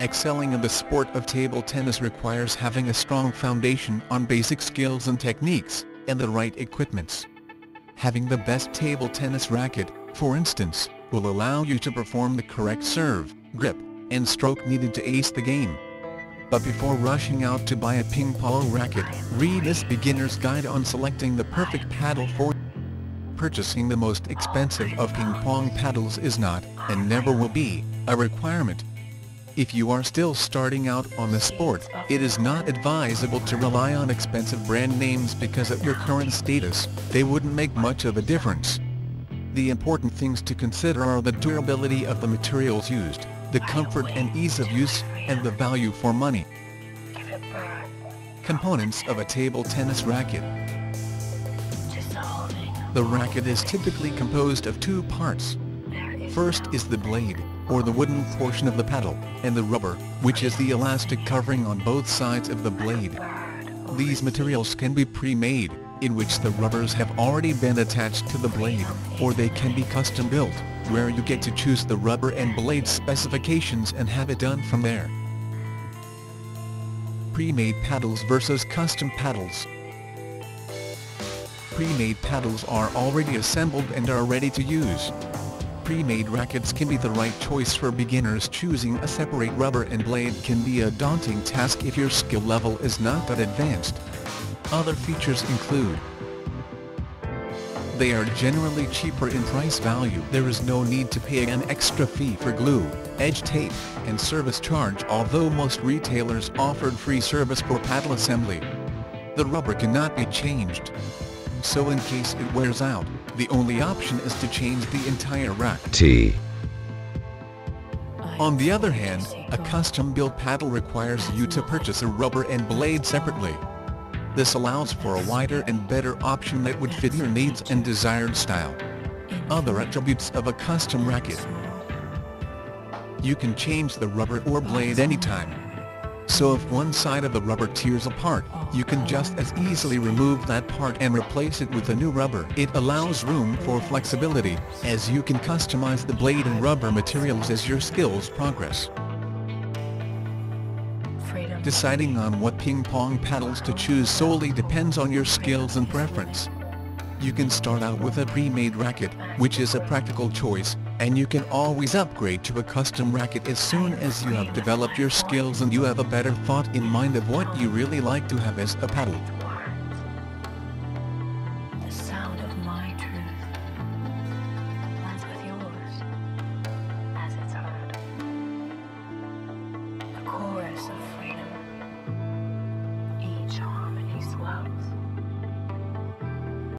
Excelling in the sport of table tennis requires having a strong foundation on basic skills and techniques, and the right equipments. Having the best table tennis racket, for instance, will allow you to perform the correct serve, grip, and stroke needed to ace the game. But before rushing out to buy a ping pong racket, read this beginner's guide on selecting the perfect paddle for you. Purchasing the most expensive of ping pong paddles is not, and never will be, a requirement. If you are still starting out on the sport, it is not advisable to rely on expensive brand names because at your current status, they wouldn't make much of a difference. The important things to consider are the durability of the materials used, the comfort and ease of use, and the value for money. Components of a table tennis racket. The racket is typically composed of two parts. First is the blade, or the wooden portion of the paddle, and the rubber, which is the elastic covering on both sides of the blade. These materials can be pre-made, in which the rubbers have already been attached to the blade, or they can be custom built, where you get to choose the rubber and blade specifications and have it done from there. Pre-made paddles versus custom paddles. Pre-made paddles are already assembled and are ready to use. Pre-made rackets can be the right choice for beginners. Choosing a separate rubber and blade can be a daunting task if your skill level is not that advanced. Other features include: they are generally cheaper in price value. There is no need to pay an extra fee for glue, edge tape, and service charge, although most retailers offered free service for paddle assembly. The rubber cannot be changed, so in case it wears out, the only option is to change the entire rack. On the other hand, a custom-built paddle requires you to purchase a rubber and blade separately. This allows for a wider and better option that would fit your needs and desired style. Other attributes of a custom racket: you can change the rubber or blade anytime. So if one side of the rubber tears apart, you can just as easily remove that part and replace it with a new rubber. It allows room for flexibility, as you can customize the blade and rubber materials as your skills progress. Deciding on what ping pong paddles to choose solely depends on your skills and preference. You can start out with a pre-made racket, which is a practical choice, and you can always upgrade to a custom racket as soon as you have developed your skills and you have a better thought in mind of what you really like to have as a paddle.